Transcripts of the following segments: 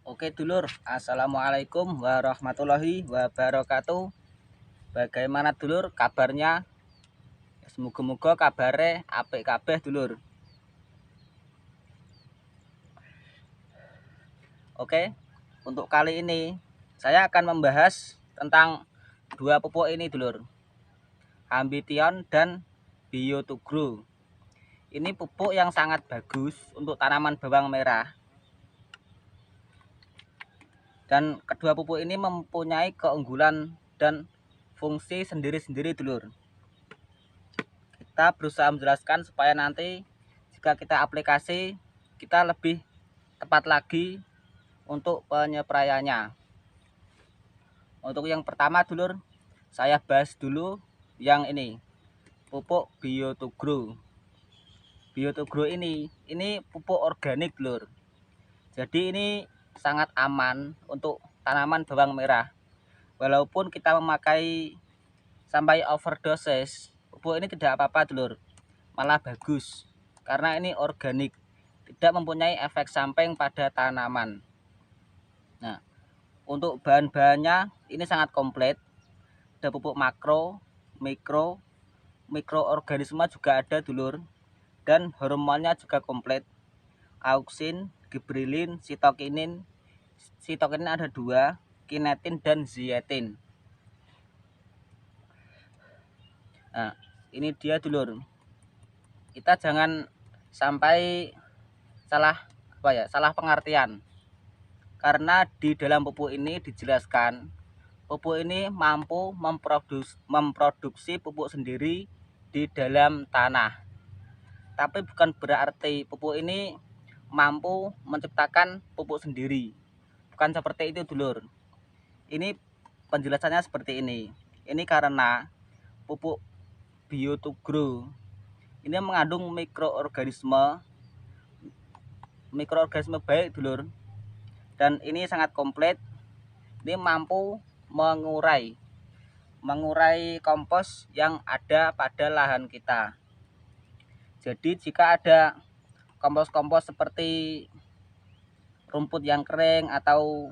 Oke dulur, assalamualaikum warahmatullahi wabarakatuh. Bagaimana dulur kabarnya? Semoga-moga kabare apik kabeh dulur. Oke, untuk kali ini saya akan membahas tentang dua pupuk ini dulur, Ambithion dan Bio2Grow. Ini pupuk yang sangat bagus untuk tanaman bawang merah. Dan kedua pupuk ini mempunyai keunggulan dan fungsi sendiri-sendiri dulur. Kita berusaha menjelaskan supaya nanti jika kita aplikasi kita lebih tepat lagi untuk penyepraiannya. Untuk yang pertama dulur, saya bahas dulu yang ini, pupuk Bio2Grow. Bio2Grow ini pupuk organik dulur. Jadi ini sangat aman untuk tanaman bawang merah. Walaupun kita memakai sampai overdosis, pupuk ini tidak apa-apa dulur, malah bagus karena ini organik, tidak mempunyai efek samping pada tanaman. Nah, untuk bahan-bahannya ini sangat komplit, ada pupuk makro, mikro, mikroorganisme juga ada dulur, dan hormonnya juga komplit, auksin, gibberellin, sitokinin. Sitokinin ada dua, kinetin dan zeatin. Nah, ini dia dulur, kita jangan sampai salah pengertian, karena di dalam pupuk ini dijelaskan pupuk ini mampu memproduksi pupuk sendiri di dalam tanah, tapi bukan berarti pupuk ini mampu menciptakan pupuk sendiri, bukan seperti itu dulur. Ini penjelasannya seperti ini karena pupuk Bio2Grow ini mengandung mikroorganisme baik dulur, dan ini sangat komplit. Ini mampu mengurai kompos yang ada pada lahan kita. Jadi jika ada kompos-kompos seperti rumput yang kering atau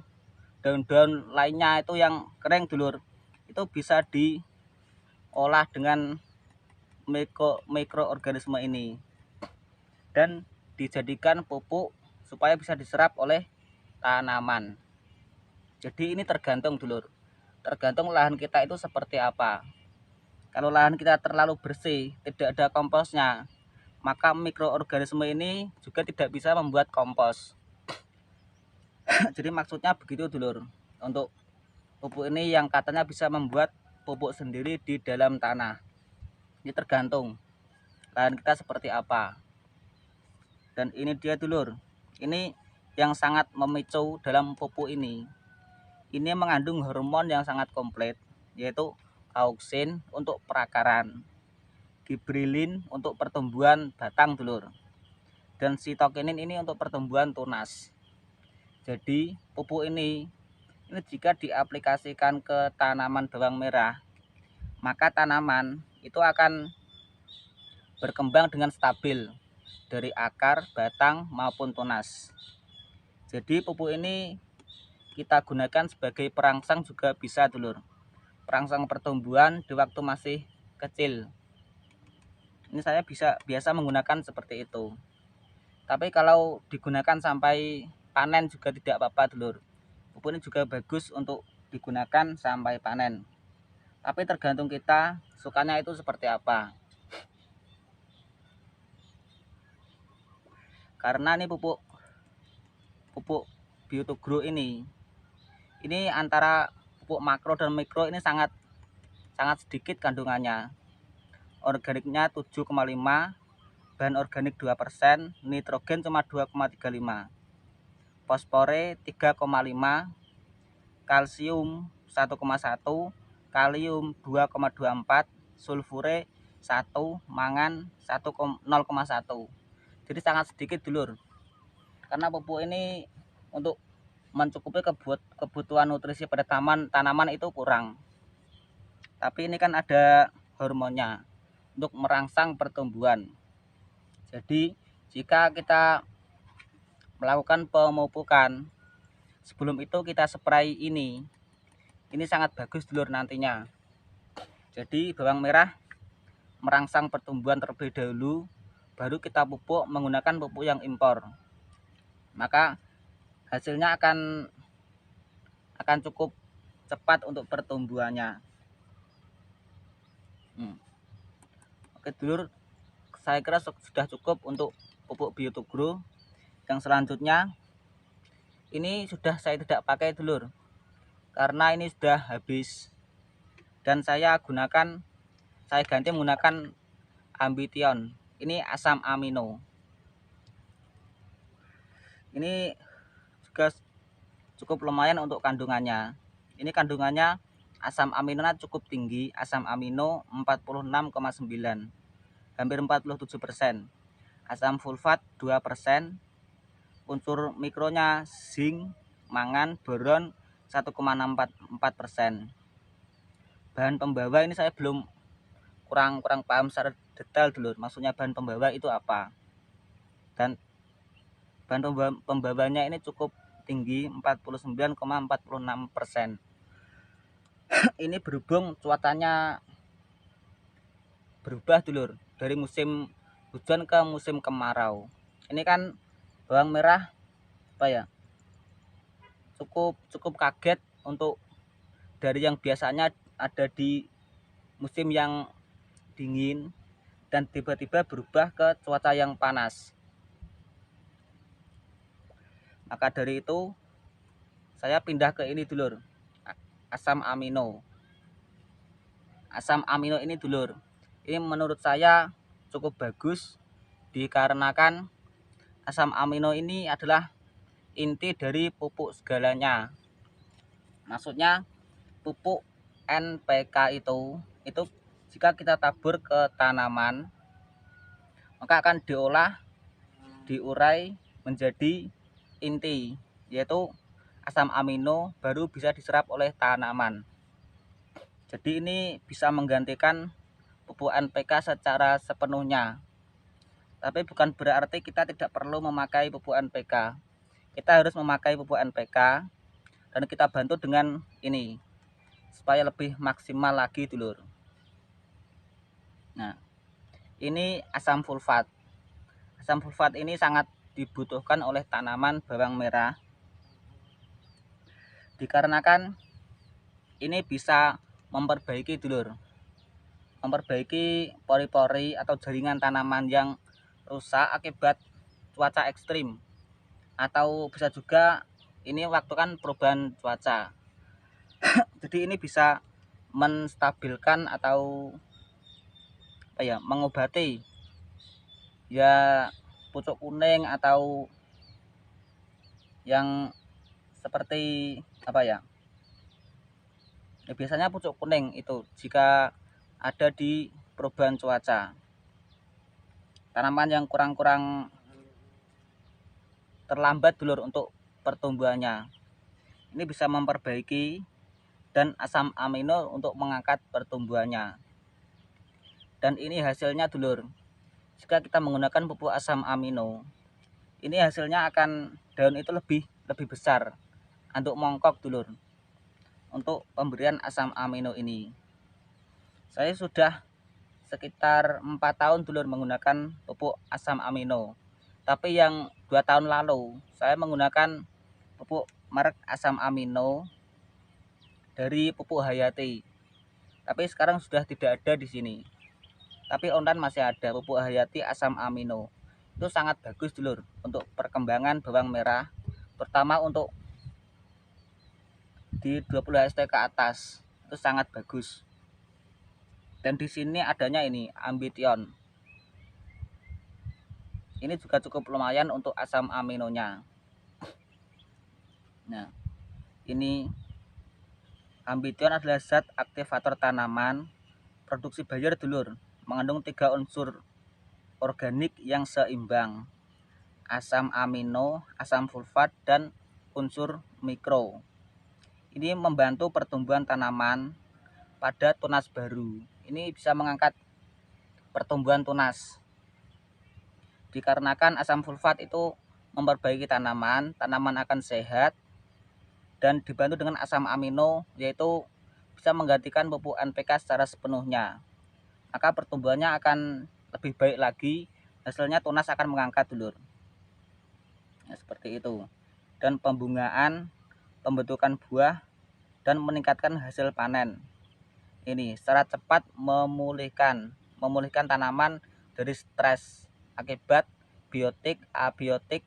daun-daun lainnya itu yang kering dulur, itu bisa diolah dengan mikroorganisme ini dan dijadikan pupuk supaya bisa diserap oleh tanaman. Jadi ini tergantung dulur, tergantung lahan kita itu seperti apa. Kalau lahan kita terlalu bersih, tidak ada komposnya, maka mikroorganisme ini juga tidak bisa membuat kompos. Jadi maksudnya begitu dulur. Untuk pupuk ini yang katanya bisa membuat pupuk sendiri di dalam tanah, ini tergantung lahan kita seperti apa. Dan ini dia dulur, ini yang sangat memicu dalam pupuk ini mengandung hormon yang sangat komplit, yaitu auksin untuk perakaran, gibberellin untuk pertumbuhan batang dulur, dan sitokinin ini untuk pertumbuhan tunas. Jadi pupuk ini jika diaplikasikan ke tanaman bawang merah, maka tanaman itu akan berkembang dengan stabil dari akar, batang maupun tunas. Jadi pupuk ini kita gunakan sebagai perangsang juga bisa dulur, perangsang pertumbuhan di waktu masih kecil. Ini saya biasa menggunakan seperti itu. Tapi kalau digunakan sampai panen juga tidak apa-apa dulur. Pupuk ini juga bagus untuk digunakan sampai panen. Tapi tergantung kita sukanya itu seperti apa. Karena ini pupuk Bio2Grow ini antara pupuk makro dan mikro ini sangat sedikit kandungannya. Organiknya 7,5, bahan organik 2%, nitrogen cuma 2,35, fosfore 3,5, kalsium 1,1, kalium 2,24, sulfure 1, mangan 0,1. Jadi sangat sedikit dulur. Karena pupuk ini untuk mencukupi kebutuhan nutrisi pada tanaman itu kurang. Tapi ini kan ada hormonnya untuk merangsang pertumbuhan. Jadi jika kita melakukan pemupukan sebelum itu kita spray ini sangat bagus dulur nantinya. Jadi bawang merah merangsang pertumbuhan terlebih dahulu, baru kita pupuk menggunakan pupuk yang impor, maka hasilnya akan cukup cepat untuk pertumbuhannya. Oke dulur, saya kira sudah cukup untuk pupuk Bio2Grow. Yang selanjutnya ini sudah saya tidak pakai dulur, karena ini sudah habis, dan saya ganti menggunakan Ambition. Ini asam amino. Ini juga cukup lumayan untuk kandungannya. Ini kandungannya asam aminonya cukup tinggi, asam amino 46,9, hampir 47%. Asam sulfat 2%, unsur mikronya zinc, mangan, boron 1,64%. Bahan pembawa ini saya kurang paham secara detail dulu, maksudnya bahan pembawa itu apa. Dan bahan pembawanya ini cukup tinggi, 49,46%. Ini berhubung cuacanya berubah dulur, dari musim hujan ke musim kemarau. Ini kan bawang merah cukup kaget untuk dari yang biasanya ada di musim yang dingin dan tiba-tiba berubah ke cuaca yang panas. Maka dari itu saya pindah ke ini dulur, asam amino. Asam amino ini dulur, ini menurut saya cukup bagus, dikarenakan asam amino ini adalah inti dari pupuk segalanya. Maksudnya pupuk NPK itu jika kita tabur ke tanaman, maka akan diolah, diurai menjadi inti, yaitu asam amino, baru bisa diserap oleh tanaman. Jadi ini bisa menggantikan pupuk NPK secara sepenuhnya. Tapi bukan berarti kita tidak perlu memakai pupuk NPK. Kita harus memakai pupuk NPK, dan kita bantu dengan ini supaya lebih maksimal lagi dulur. Nah, ini asam sulfat. Asam sulfat ini sangat dibutuhkan oleh tanaman bawang merah, dikarenakan ini bisa memperbaiki dulur, memperbaiki pori-pori atau jaringan tanaman yang rusak akibat cuaca ekstrim, atau bisa juga ini waktu kan perubahan cuaca. Jadi ini bisa menstabilkan atau mengobati ya pucuk kuning atau yang seperti biasanya pucuk kuning itu jika ada di perubahan cuaca. Tanaman yang kurang terlambat dulur untuk pertumbuhannya, ini bisa memperbaiki, dan asam amino untuk mengangkat pertumbuhannya. Dan ini hasilnya dulur, jika kita menggunakan pupuk asam amino, ini hasilnya akan daun itu lebih besar, anduk mongkok dulur, untuk pemberian asam amino ini. Saya sudah sekitar 4 tahun dulur menggunakan pupuk asam amino. Tapi yang 2 tahun lalu saya menggunakan pupuk merek asam amino dari Pupuk Hayati. Tapi sekarang sudah tidak ada di sini. Tapi online masih ada pupuk Hayati asam amino. Itu sangat bagus dulur untuk perkembangan bawang merah, terutama untuk di 20 HT ke atas. Itu sangat bagus. Dan di sini adanya ini Ambition. Ini juga cukup lumayan untuk asam aminonya. Nah, ini Ambition adalah zat aktivator tanaman produksi Bayer dulur, mengandung 3 unsur organik yang seimbang, asam amino, asam sulfat, dan unsur mikro. Ini membantu pertumbuhan tanaman pada tunas baru. Ini bisa mengangkat pertumbuhan tunas, dikarenakan asam sulfat itu memperbaiki tanaman akan sehat, dan dibantu dengan asam amino, yaitu bisa menggantikan pupuk NPK secara sepenuhnya. Maka pertumbuhannya akan lebih baik lagi, hasilnya tunas akan mengangkat dulur. Nah, seperti itu. Dan pembungaan, pembentukan buah, dan meningkatkan hasil panen. Ini secara cepat memulihkan tanaman dari stres akibat biotik, abiotik,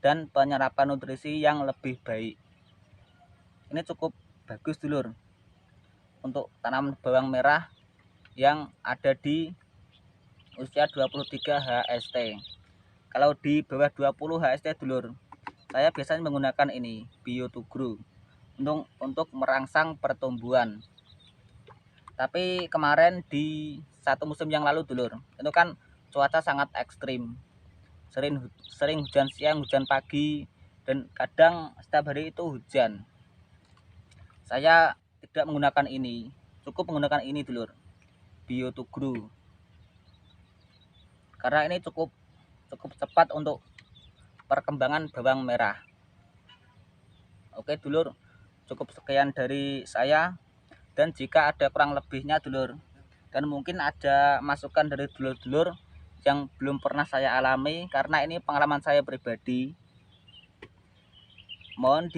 dan penyerapan nutrisi yang lebih baik. Ini cukup bagus dulur untuk tanaman bawang merah yang ada di usia 23 HST. Kalau di bawah 20 HST dulur, saya biasanya menggunakan ini Bio2Grow untuk merangsang pertumbuhan. Tapi kemarin di satu musim yang lalu dulur, itu kan cuaca sangat ekstrim, sering hujan siang, hujan pagi, dan kadang setiap hari itu hujan. Saya tidak menggunakan ini, cukup menggunakan ini dulur, Bio2Grow, karena ini cukup cepat untuk perkembangan bawang merah. Oke dulur, cukup sekian dari saya, dan jika ada kurang lebihnya dulur, dan mungkin ada masukan dari dulur-dulur yang belum pernah saya alami, karena ini pengalaman saya pribadi, mohon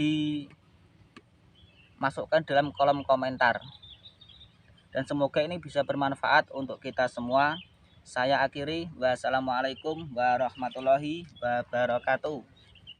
dimasukkan dalam kolom komentar, dan semoga ini bisa bermanfaat untuk kita semua. Saya akhiri, wassalamualaikum warahmatullahi wabarakatuh.